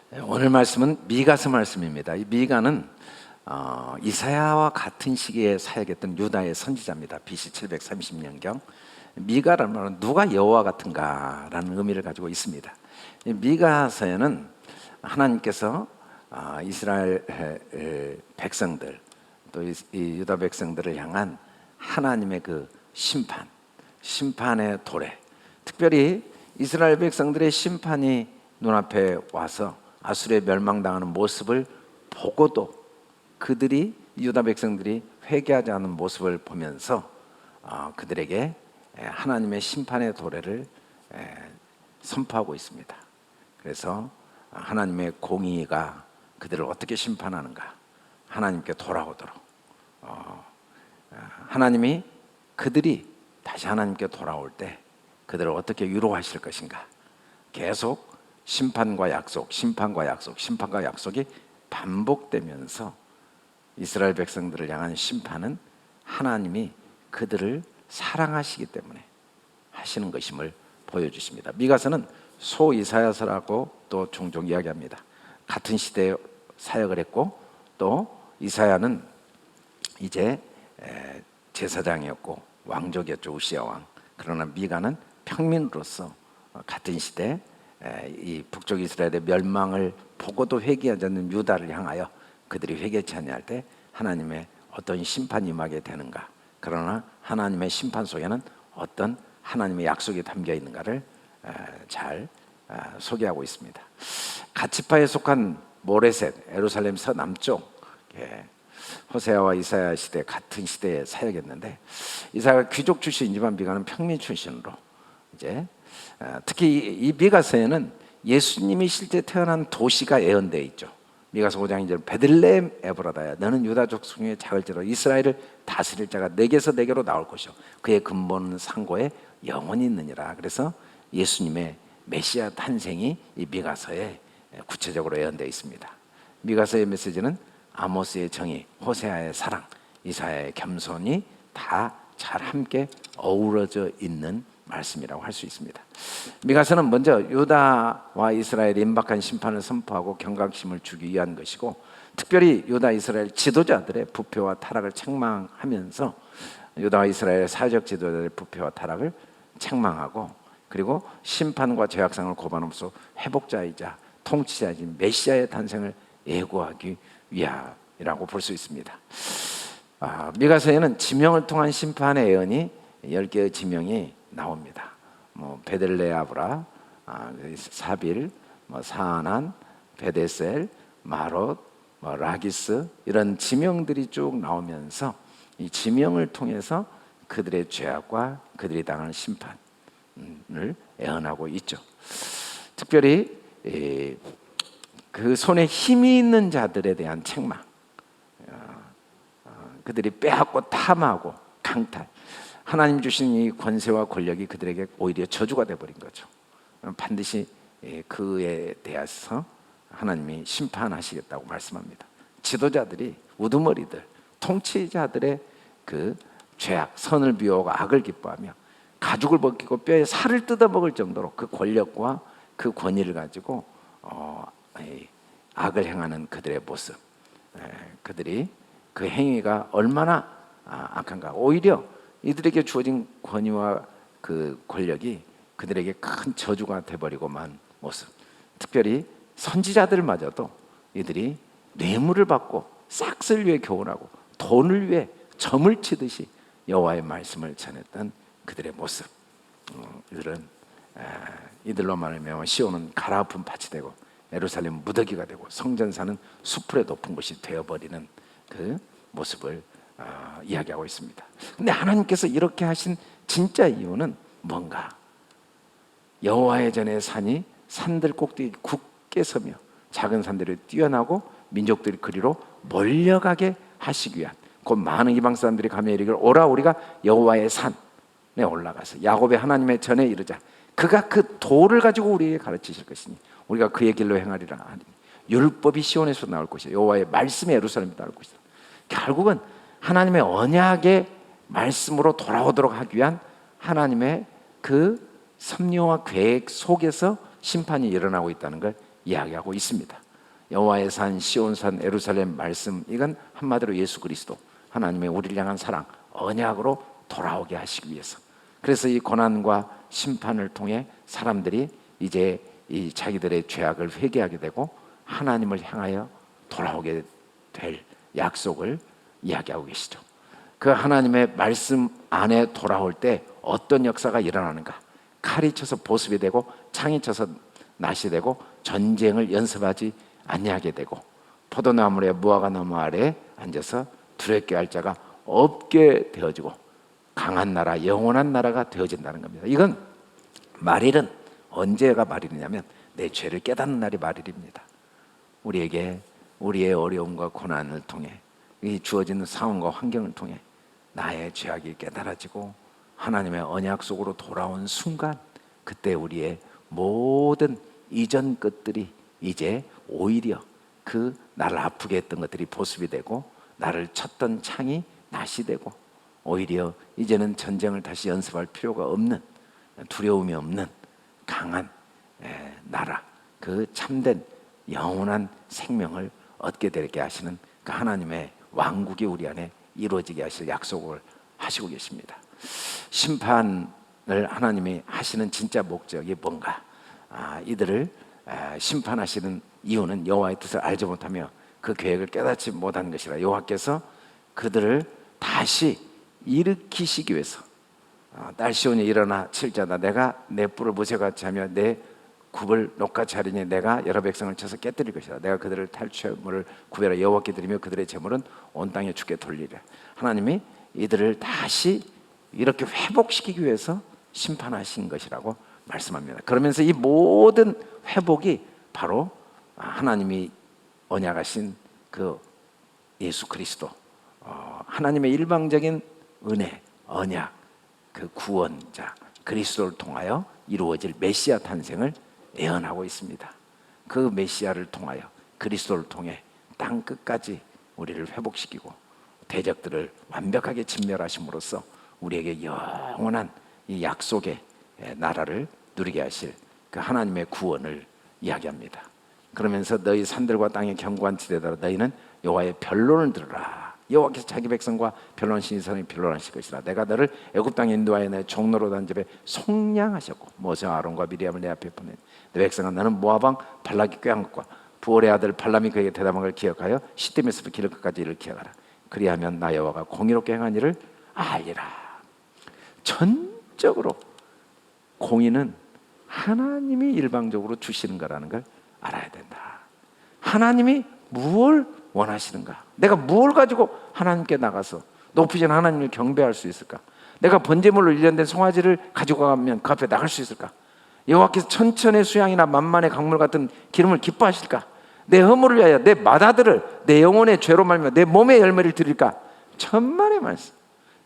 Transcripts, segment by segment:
오늘 말씀은 미가서 말씀입니다. 이 미가는 이사야와 같은 시기에 사역했던 유다의 선지자입니다. BC 730년경. 미가라는 말은 누가 여호와 같은가라는 의미를 가지고 있습니다. 이 미가서에는 하나님께서 이스라엘 백성들 또 이 유다 백성들을 향한 하나님의 그 심판의 도래, 특별히 이스라엘 백성들의 심판이 눈앞에 와서 아수르에 멸망당하는 모습을 보고도 그들이 유다 백성들이 회개하지 않은 모습을 보면서 그들에게 하나님의 심판의 도래를 선포하고 있습니다. 그래서 하나님의 공의가 그들을 어떻게 심판하는가, 하나님께 돌아오도록 하나님이 그들이 다시 하나님께 돌아올 때 그들을 어떻게 위로하실 것인가, 계속 심판과 약속, 심판과 약속, 심판과 약속이 반복되면서 이스라엘 백성들을 향한 심판은 하나님이 그들을 사랑하시기 때문에 하시는 것임을 보여주십니다. 미가서는 소이사야서라고 또 종종 이야기합니다. 같은 시대에 사역을 했고, 또 이사야는 이제 제사장이었고 왕족이었죠, 우시야 왕. 그러나 미가는 평민으로서 같은 시대 이 북쪽 이스라엘의 멸망을 보고도 회개하지 않는 유다를 향하여 그들이 회개치 아니할 때 하나님의 어떤 심판이 임하게 되는가, 그러나 하나님의 심판 속에는 어떤 하나님의 약속이 담겨 있는가를 잘 소개하고 있습니다. 가치파에 속한 모레셋, 예루살렘 서남쪽, 호세아와 이사야 시대 같은 시대에 사역했는데, 이사야가 귀족 출신이지만 미가는 평민 출신으로 이제 특히 이 미가서에는 예수님이 실제 태어난 도시가 예언되어 있죠. 미가서 5장 2절, 베들레헴 에브라다야, 너는 유다족 중에 작을지라도 이스라엘을 다스릴 자가 내게서 내게로 나올 것이요 그의 근본은 상고에 영원히 있느니라. 그래서 예수님의 메시아 탄생이 이 미가서에 구체적으로 예언되어 있습니다. 미가서의 메시지는 아모스의 정의, 호세아의 사랑, 이사야의 겸손이 다 잘 함께 어우러져 있는 말씀이라고 할 수 있습니다. 미가서는 먼저 유다와 이스라엘의 임박한 심판을 선포하고 경각심을 주기 위한 것이고, 특별히 유다 이스라엘 지도자들의 부패와 타락을 책망하면서 유다와 이스라엘의 사회적 지도자들의 부패와 타락을 책망하고, 그리고 심판과 죄악상을 고발하면서 회복자이자 통치자이신 메시아의 탄생을 예고하기 위함이라고 볼 수 있습니다. 미가서에는 지명을 통한 심판의 예언이 10개의 지명이 나옵니다. 베들레아브라, 사빌, 사아난, 베데셀, 마롯, 라기스, 이런 지명들이 쭉 나오면서 이 지명을 통해서 그들의 죄악과 그들이 당하는 심판을 예언하고 있죠. 특별히 그 손에 힘이 있는 자들에 대한 책망, 그들이 빼앗고 탐하고 강탈, 하나님 주신 이 권세와 권력이 그들에게 오히려 저주가 되어버린 거죠. 반드시 그에 대해서 하나님이 심판하시겠다고 말씀합니다. 지도자들이, 우두머리들, 통치자들의 그 죄악, 선을 비호하고 악을 기뻐하며 가죽을 벗기고 뼈에 살을 뜯어먹을 정도로 그 권력과 그 권위를 가지고 악을 행하는 그들의 모습, 그들이 그 행위가 얼마나 악한가, 오히려 이들에게 주어진 권위와 그 권력이 그들에게 큰 저주가 되어버리고만 모습, 특별히 선지자들마저도 이들이 뇌물을 받고 싹쓸 위해 교훈하고 돈을 위해 점을 치듯이 여호와의 말씀을 전했던 그들의 모습, 이들로 말하면 시온은 가라앉은 밭이 되고 예루살렘은 무더기가 되고 성전사는 수풀의 높은 곳이 되어버리는 그 모습을 이야기하고 있습니다. 근데 하나님께서 이렇게 하신 진짜 이유는 뭔가? 여호와의 전에 산이 산들 꼭대기 굳게 서며 작은 산들이 뛰어나고 민족들이 그리로 몰려가게 하시기 위한, 곧 많은 이방 사람들이 가며 이르기를 오라, 우리가 여호와의 산에 올라가서 야곱의 하나님의 전에 이르자. 그가 그 도를 가지고 우리에게 가르치실 것이니 우리가 그의 길로 행하리라 하니 율법이 시온에서 나올 것이요 여호와의 말씀이 예루살렘에서 나올 것이다. 결국은 하나님의 언약의 말씀으로 돌아오도록 하기 위한 하나님의 그 섭리와 계획 속에서 심판이 일어나고 있다는 걸 이야기하고 있습니다. 여호와의 산, 시온산, 예루살렘 말씀, 이건 한마디로 예수 그리스도, 하나님의 우리를 향한 사랑, 언약으로 돌아오게 하시기 위해서. 그래서 이 고난과 심판을 통해 사람들이 이제 이 자기들의 죄악을 회개하게 되고 하나님을 향하여 돌아오게 될 약속을 이야기하고 계시죠. 그 하나님의 말씀 안에 돌아올 때 어떤 역사가 일어나는가? 칼이 쳐서 보습이 되고 창이 쳐서 낫이 되고 전쟁을 연습하지 아니하게 되고 포도나무의 무화과 나무 아래 앉아서 두렵게 할 자가 없게 되어지고 강한 나라, 영원한 나라가 되어진다는 겁니다. 이건 말일은 언제가 말일이냐면 내 죄를 깨닫는 날이 말일입니다. 우리에게 우리의 어려움과 고난을 통해 이 주어지는 상황과 환경을 통해 나의 죄악이 깨달아지고 하나님의 언약 속으로 돌아온 순간, 그때 우리의 모든 이전 것들이 이제 오히려 그 나를 아프게 했던 것들이 보습이 되고 나를 쳤던 창이 낫이 되고 오히려 이제는 전쟁을 다시 연습할 필요가 없는, 두려움이 없는 강한 나라, 그 참된 영원한 생명을 얻게 되게 하시는 그 하나님의 왕국이 우리 안에 이루어지게 하실 약속을 하시고 계십니다. 심판을 하나님이 하시는 진짜 목적이 뭔가? 이들을 심판하시는 이유는 여호와의 뜻을 알지 못하며 그 계획을 깨닫지 못한 것이라. 여호와께서 그들을 다시 일으키시기 위해서 딸 시온이 일어나 칠자다, 내가 내 뿔을 무쇠같이 하며 내 굽을 녹같이 하리니 내가 여러 백성을 쳐서 깨뜨릴 것이다. 내가 그들을 탈취물을 구별하여 여호와께 드리며 그들의 재물은 온 땅에 주께 돌리리라. 하나님이 이들을 다시 이렇게 회복시키기 위해서 심판하신 것이라고 말씀합니다. 그러면서 이 모든 회복이 바로 하나님이 언약하신 그 예수 그리스도, 하나님의 일방적인 은혜, 언약, 그 구원자 그리스도를 통하여 이루어질 메시아 탄생을 예언하고 있습니다. 그 메시아를 통하여, 그리스도를 통해 땅 끝까지 우리를 회복시키고 대적들을 완벽하게 진멸하심으로써 우리에게 영원한 이 약속의 나라를 누리게 하실 그 하나님의 구원을 이야기합니다. 그러면서 너희 산들과 땅의 견고한 지대들아 너희는 여호와의 변론을 들으라. 여호와께서 자기 백성과 변론하신 이스라엘이 변론하실 것이라. 내가 너를 애굽 땅에 인도하여 내 종로로 단 집에 속량하셨고 모세와 아론과 미리암을 내 앞에 보낸 내 백성아 너는 모압 왕 발락이 꾀한 것과 부올의 아들 발람이 그에게 대담한 걸 기억하여 시딤에서 기를 끝까지 이를 기억하라. 그리하면 나 여호와가 공의롭게 행한 일을 알리라. 전적으로 공의는 하나님이 일방적으로 주시는 거라는 걸 알아야 된다. 하나님이 무엇을 원하시는가? 내가 무엇을 가지고 하나님께 나가서 높으신 하나님을 경배할 수 있을까? 내가 번제물로 일련된 송아지를 가지고 가면 그 앞에 나갈 수 있을까? 여호와께서 천천의 수양이나 만만의 강물 같은 기름을 기뻐하실까? 내 허물을 위하여 내 맏아들을 내 영혼의 죄로 말미암아 내 몸의 열매를 드릴까? 천만의 말씀.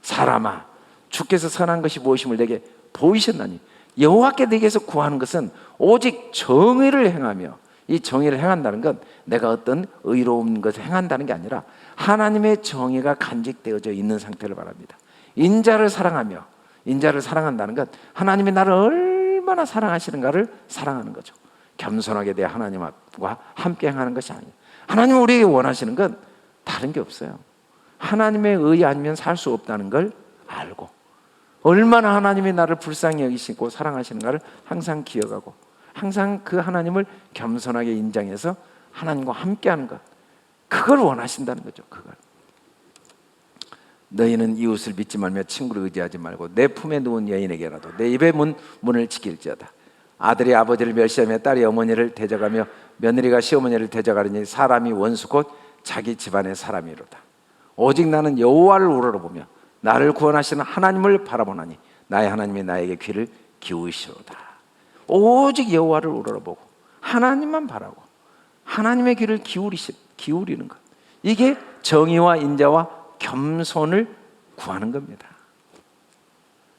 사람아, 주께서 선한 것이 무엇임을 내게 보이셨나니 여호와께 내게서 구하는 것은 오직 정의를 행하며, 이 정의를 행한다는 건 내가 어떤 의로운 것을 행한다는 게 아니라 하나님의 정의가 간직되어져 있는 상태를 말합니다. 인자를 사랑하며, 인자를 사랑한다는 건 하나님이 나를 얼마나 사랑하시는가를 사랑하는 거죠. 겸손하게 내 하나님과 함께 행하는 것이 아니에요. 하나님은 우리에게 원하시는 건 다른 게 없어요. 하나님의 의 아니면 살 수 없다는 걸 알고 얼마나 하나님이 나를 불쌍히 여기시고 사랑하시는가를 항상 기억하고 항상 그 하나님을 겸손하게 인정해서 하나님과 함께하는 것, 그걸 원하신다는 거죠. 그걸. 너희는 이웃을 믿지 말며 친구를 의지하지 말고 내 품에 누운 여인에게라도 내 입의 문을 지킬지어다. 아들이 아버지를 멸시하며 딸이 어머니를 대적하며 며느리가 시어머니를 대적하리니 사람이 원수 곧 자기 집안의 사람이로다. 오직 나는 여호와를 우러러보며 나를 구원하시는 하나님을 바라보나니 나의 하나님이 나에게 귀를 기울이시로다. 오직 여호와를 우러러보고 하나님만 바라고 하나님의 귀를 기울이는 것, 이게 정의와 인자와 겸손을 구하는 겁니다.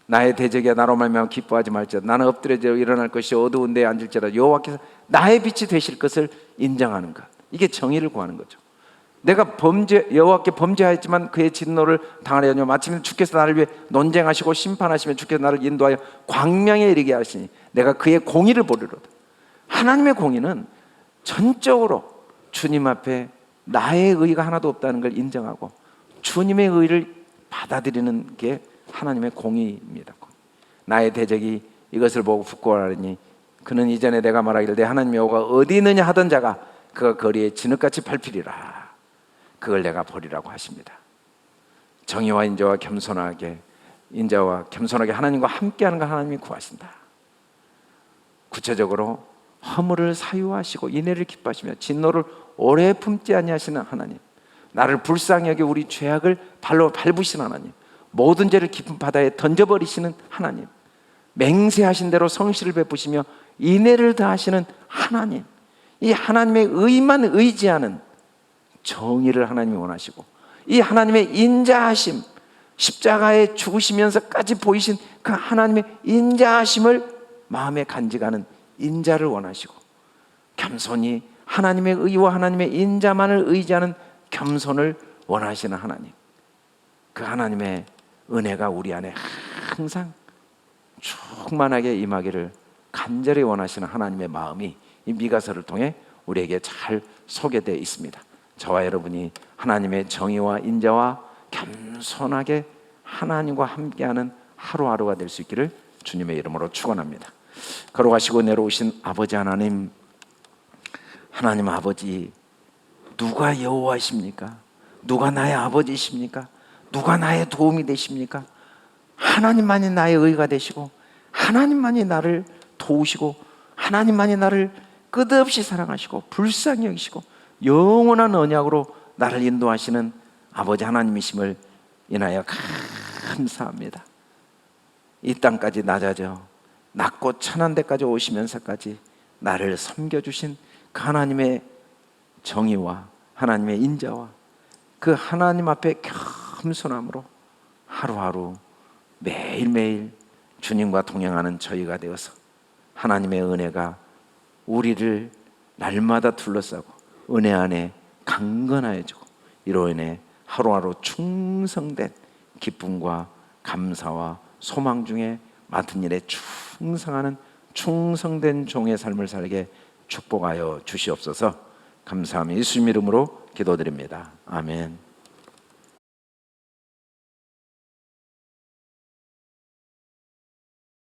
나의 대적이야 나로 말미암아 기뻐하지 말지어다. 나는 엎드려져 일어날 것이 어두운 데에 앉을지라도 여호와께서 나의 빛이 되실 것을 인정하는 것, 이게 정의를 구하는 거죠. 내가 여호와께 범죄하였지만 그의 진노를 당하려뇨. 마침내 주께서 나를 위해 논쟁하시고 심판하시며 주께서 나를 인도하여 광명에 이르게 하시니 내가 그의 공의를 보리로다. 하나님의 공의는 전적으로 주님 앞에 나의 의의가 하나도 없다는 걸 인정하고 주님의 의의를 받아들이는 게 하나님의 공의입니다. 나의 대적이 이것을 보고 부끄러워하니 그는 이전에 내가 말하기를 내 하나님의 여호와가 어디 있느냐 하던 자가 그가 거리에 진흙같이 밟히리라. 그걸 내가 버리라고 하십니다. 정의와 인자와 겸손하게, 인자와 겸손하게 하나님과 함께하는 걸 하나님이 구하신다. 구체적으로 허물을 사유하시고 인애를 기뻐하시며 진노를 오래 품지 아니하시는 하나님, 나를 불쌍히 여겨 우리 죄악을 발로 밟으시는 하나님, 모든 죄를 깊은 바다에 던져버리시는 하나님, 맹세하신 대로 성실을 베푸시며 인애를 다하시는 하나님, 이 하나님의 의만 의지하는 정의를 하나님이 원하시고 이 하나님의 인자하심, 십자가에 죽으시면서까지 보이신 그 하나님의 인자하심을 마음에 간직하는 인자를 원하시고 겸손히 하나님의 의와 하나님의 인자만을 의지하는 겸손을 원하시는 하나님, 그 하나님의 은혜가 우리 안에 항상 충만하게 임하기를 간절히 원하시는 하나님의 마음이 이 미가서를 통해 우리에게 잘 소개되어 있습니다. 저와 여러분이 하나님의 정의와 인자와 겸손하게 하나님과 함께하는 하루하루가 될 수 있기를 주님의 이름으로 축원합니다. 걸어가시고 내려오신 아버지 하나님, 하나님 아버지, 누가 여호와이십니까? 누가 나의 아버지이십니까? 누가 나의 도움이 되십니까? 하나님만이 나의 의가 되시고 하나님만이 나를 도우시고 하나님만이 나를 끝없이 사랑하시고 불쌍히 여기시고 영원한 언약으로 나를 인도하시는 아버지 하나님이심을 인하여 감사합니다. 이 땅까지 낮아져 낮고 천한 데까지 오시면서까지 나를 섬겨주신 그 하나님의 정의와 하나님의 인자와 그 하나님 앞에 겸손함으로 하루하루 매일매일 주님과 동행하는 저희가 되어서 하나님의 은혜가 우리를 날마다 둘러싸고 은혜 안에 강건하여지고 이로 인해 하루하루 충성된 기쁨과 감사와 소망 중에 맡은 일에 충성하는 충성된 종의 삶을 살게 축복하여 주시옵소서. 감사하며 예수님 이름으로 기도드립니다. 아멘.